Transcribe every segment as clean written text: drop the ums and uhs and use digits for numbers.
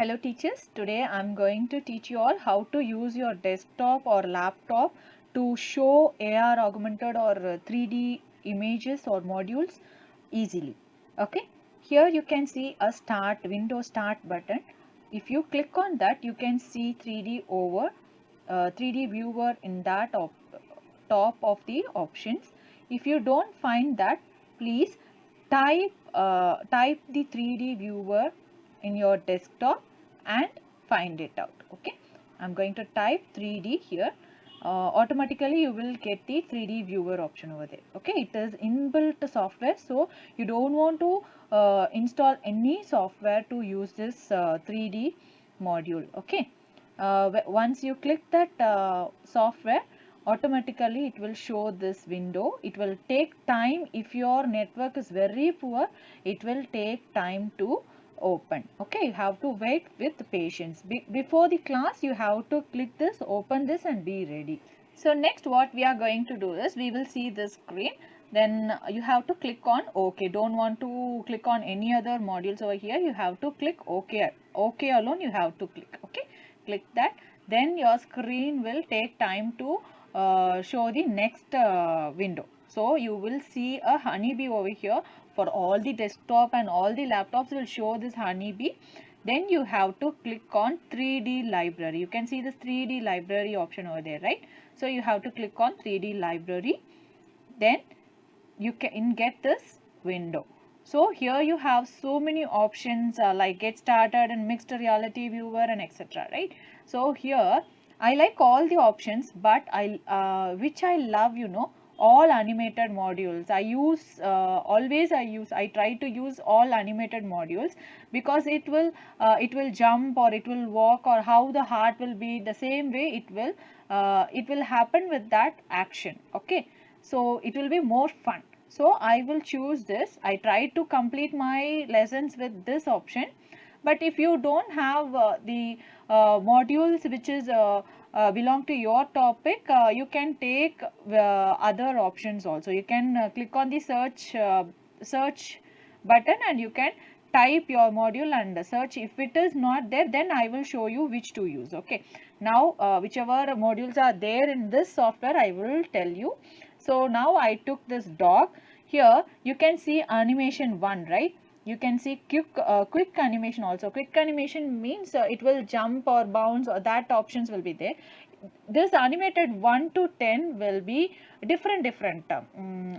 Hello teachers, today I am going to teach you all how to use your desktop or laptop to show AR augmented or 3D images or modules easily. Okay, here you can see a Windows Start button. If you click on that, you can see 3D viewer in that top of the options. If you don't find that, please type the 3D viewer in your desktop and find it out. Okay, I'm going to type 3D here. Automatically you will get the 3D viewer option over there. Okay, it is inbuilt software, so you don't want to install any software to use this 3D module. Okay, once you click that software, automatically it will show this window. It will take time. If your network is very poor, it will take time to open. Okay, you have to wait with patience. Before the class, you have to click this, open this and be ready. So next what we are going to do is, we will see this screen. Then you have to click on OK. Don't want to click on any other modules over here. You have to click OK. OK alone you have to click. Okay, click that. Then your screen will take time to show the next window. So you will see a honeybee over here. For all the desktop and all the laptops will show this honeybee. Then you have to click on 3D library. You can see this 3D library option over there, right? So you have to click on 3D library. Then you can get this window. So here you have so many options like get started and mixed reality viewer and etc. Right? So here I like all the options, but which I love, all animated modules. I try to use all animated modules, because it will jump or it will walk, or how the heart will be the same way it will happen with that action. Okay, so it will be more fun. So I will choose this. I try to complete my lessons with this option. But if you don't have the modules which is belong to your topic, you can take other options also. You can click on the search button and you can type your module and search. If it is not there, then I will show you which to use. Okay, now whichever modules are there in this software, I will tell you. So now I took this dog. Here you can see animation 1, right? You can see quick animation also. Quick animation means it will jump or bounce, or that options will be there. This animated 1 to 10 will be different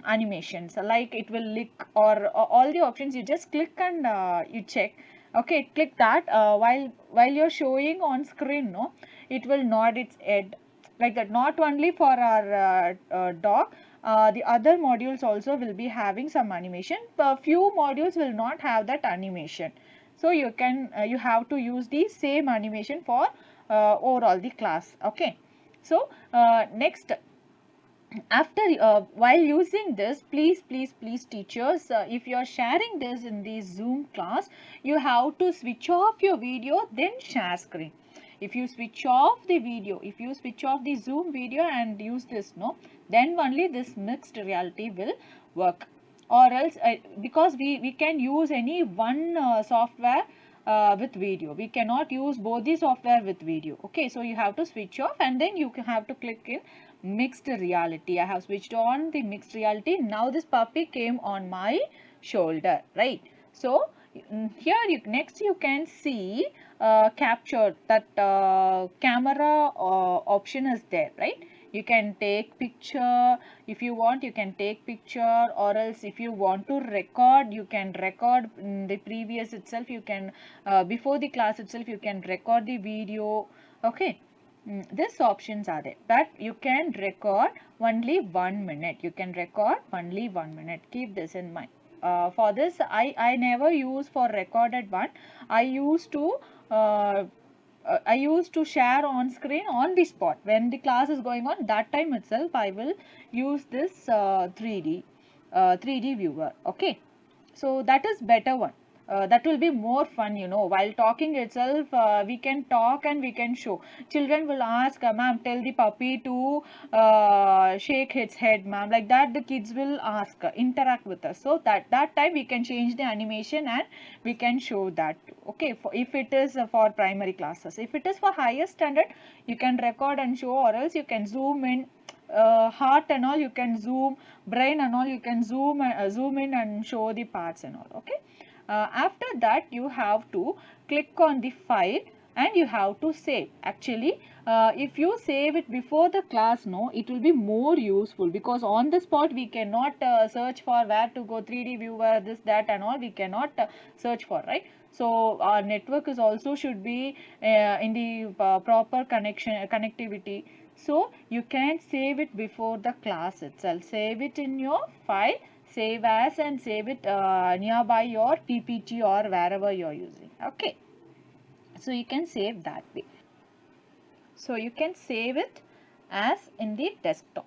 animations, like it will lick, or all the options. You just click and you check. Okay, click that. While you're showing on screen, no, it will nod its head like that. Not only for our dog, the other modules also will be having some animation. Few modules will not have that animation, so you have to use the same animation for overall the class. Okay, so next, after while using this, please teachers, if you are sharing this in the Zoom class, you have to switch off your video, then share screen. If you switch off the video, if you switch off the Zoom video and use this, no, then only this mixed reality will work. Or else because we can use any one software with video. We cannot use both the software with video. Okay, so you have to switch off and then you have to click in mixed reality. I have switched on the mixed reality. Now this puppy came on my shoulder, right? So here next you can see capture, that camera option is there, right? You can take picture. If you want, you can take picture, or else if you want to record, you can record in the previous itself. You can before the class itself, you can record the video. Okay, these options are there, but you can record only 1 minute. You can record only 1 minute. Keep this in mind. For this, I never use for recorded one. I used to share on screen on the spot when the class is going on. That time itself I will use this 3D viewer. Okay, so that is better one. that will be more fun, you know. While talking itself, we can talk and we can show. Children will ask, ma'am, tell the puppy to shake its head, ma'am. Like that, the kids will ask, interact with us. So that time we can change the animation and we can show that. Okay, if it is for primary classes. If it is for higher standard, you can record and show, or else you can zoom in. Heart and all you can zoom, brain and all you can zoom in and show the parts and all. Okay. After that, you have to click on the file and you have to save. Actually, if you save it before the class, no, it will be more useful, because on the spot we cannot search for where to go, 3D viewer, this, that and all we cannot search for, right? So our network is also should be in the proper connectivity. So you can save it before the class itself. Save it in your file, save as, and save it nearby your PPT or wherever you are using. Okay. So you can save that way. So you can save it as in the desktop.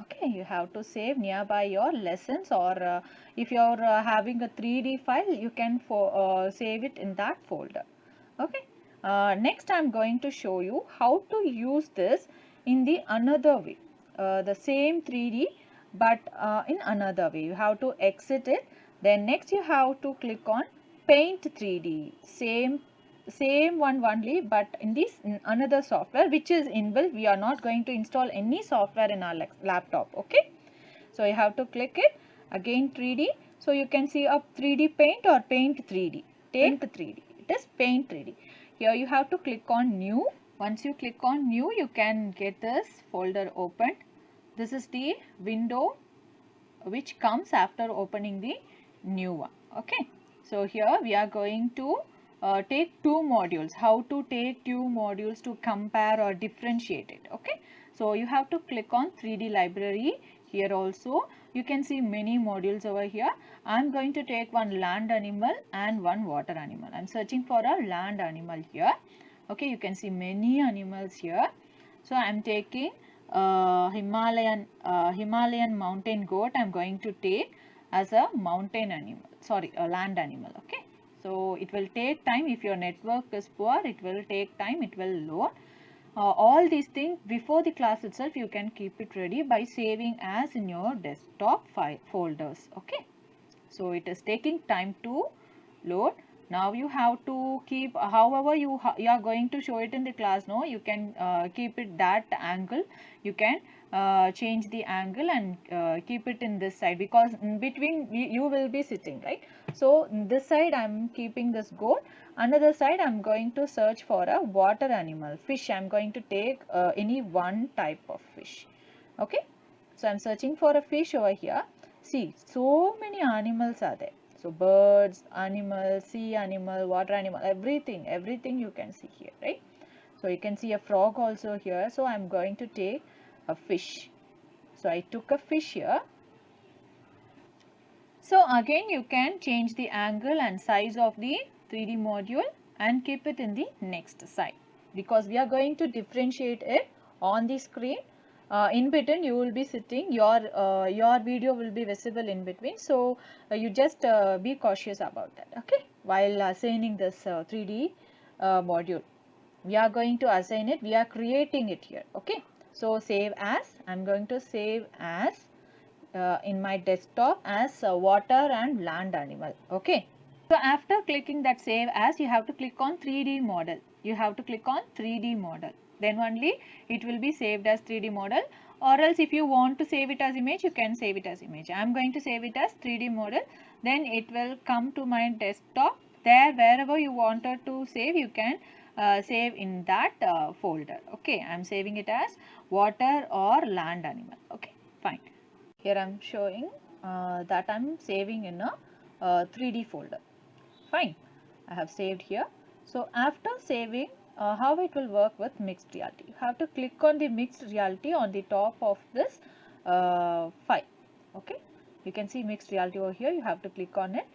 Okay, you have to save nearby your lessons, or if you are having a 3D file, you can save it in that folder. Okay. Next I am going to show you how to use this in the another way. The same 3D, but in another way. You have to exit it. Then next you have to click on Paint 3D. Same one only, but in this another software which is inbuilt. We are not going to install any software in our laptop. Okay. So you have to click it again, 3D. So you can see a 3D paint or Paint 3D. Paint 3D. It is Paint 3D. Here you have to click on New. Once you click on New, you can get this folder opened. This is the window which comes after opening the new one. Okay. So here we are going to take two modules. How to take two modules to compare or differentiate it. Okay. So you have to click on 3D library. Here also you can see many modules over here. I am going to take one land animal and one water animal. I am searching for a land animal here. Okay, you can see many animals here. So I am taking Himalayan mountain goat. I am going to take as a mountain animal. Sorry, a land animal. Okay. So it will take time. If your network is poor, it will take time. It will load. All these things before the class itself, you can keep it ready by saving as in your desktop file folders. Okay. So it is taking time to load. Now you have to keep, however you are going to show it in the class, no, you can keep it that angle. You can change the angle and keep it in this side, because in between you will be sitting, right? So this side I am keeping this goat. Another side I am going to search for a water animal, fish. I am going to take any one type of fish. Okay. So I am searching for a fish over here. See, so many animals are there. So birds, animals, sea animal, water animal, everything you can see here, right? So you can see a frog also here. So I am going to take a fish. So I took a fish here. So again you can change the angle and size of the 3D module and keep it in the next side, because we are going to differentiate it on the screen. In between you will be sitting, your video will be visible in between. So you just be cautious about that. Okay, while assigning this 3D module, we are going to assign it, we are creating it here. Okay, so save as. I am going to save as in my desktop as water and land animal. Okay, so after clicking that save as, you have to click on 3D model. You have to click on 3D model. Then only it will be saved as 3D model, or else if you want to save it as image, you can save it as image. I am going to save it as 3D model. Then it will come to my desktop. There, wherever you wanted to save, you can save in that folder. Okay, I am saving it as water or land animal. Okay, fine. Here I am showing that I am saving in a 3D folder. Fine, I have saved here. So after saving, how it will work with mixed reality. You have to click on the mixed reality on the top of this file. Okay, you can see mixed reality over here. You have to click on it.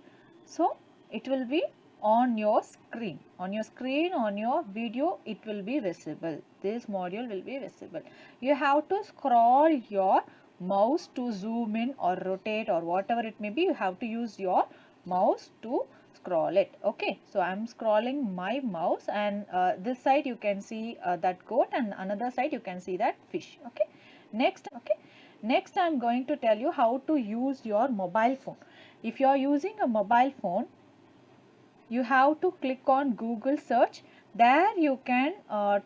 So it will be on your screen. On your video, it will be visible. This module will be visible. You have to scroll your mouse to zoom in or rotate or whatever it may be. You have to use your mouse to scroll it. Okay, so I'm scrolling my mouse, and this side you can see that goat, and another side you can see that fish. Okay, next I'm going to tell you how to use your mobile phone. If you are using a mobile phone, you have to click on Google search. There you can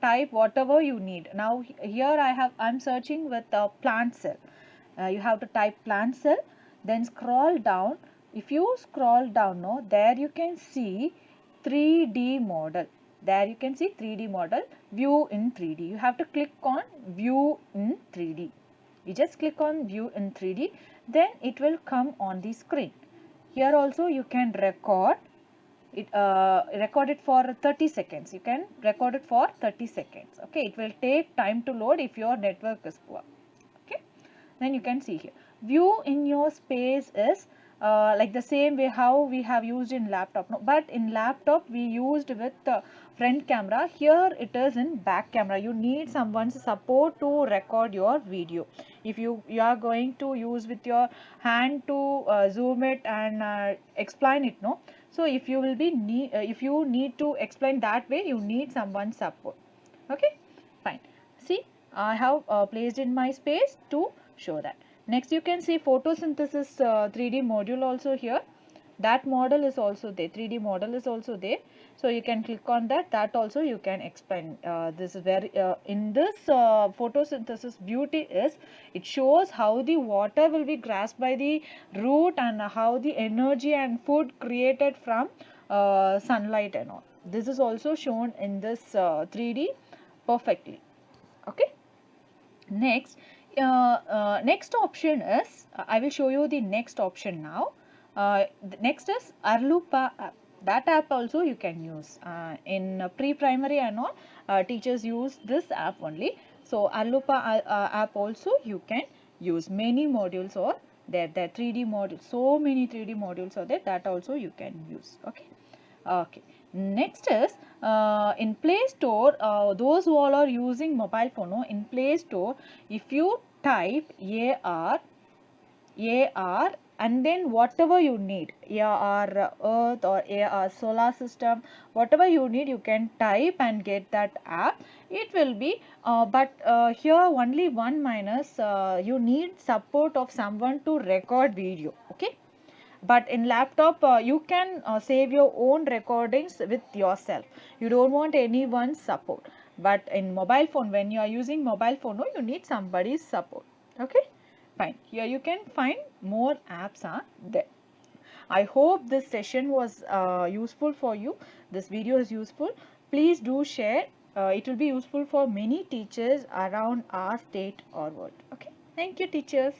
type whatever you need. Now here I'm searching with plant cell. You have to type plant cell, then scroll down. If you scroll down, no, there you can see 3D model. There you can see 3D model, view in 3D. You have to click on view in 3D. You just click on view in 3D, then it will come on the screen. Here also you can record it for 30 seconds. You can record it for 30 seconds. Okay, it will take time to load if your network is poor. Okay, then you can see here view in your space is like the same way how we have used in laptop, no, but in laptop we used with front camera. Here it is in back camera. You need someone's support to record your video. If you are going to use with your hand to zoom it and explain it, no, so if you will be if you need to explain that way, you need someone's support. Okay, fine. See, I have placed in my space to show that. Next you can see photosynthesis 3D module also here. That model is also there, 3D model is also there. So you can click on that. That also you can explain. This is very in this photosynthesis beauty is it shows how the water will be grasped by the root and how the energy and food created from sunlight and all. This is also shown in this 3D perfectly. Okay. Next, next option is I will show you the next option now. Next is Arlupa app. That app also you can use in pre-primary and all. Teachers use this app only. So Arlupa app also you can use. Many modules are there. There 3D modules. So many 3D modules are there. That also you can use. Okay. Okay. Next is in Play Store, those who all are using mobile phone, no, in Play Store, if you type AR and then whatever you need, AR Earth or AR solar system, whatever you need, you can type and get that app. It will be, but here only one minus, you need support of someone to record video. Okay. But in laptop you can save your own recordings with yourself. You don't want anyone's support. But in mobile phone, when you are using mobile phone, no, you need somebody's support. Okay, fine. Here you can find more apps are there. I hope this session was useful for you. This video is useful. Please do share. It will be useful for many teachers around our state or world. Okay, thank you teachers.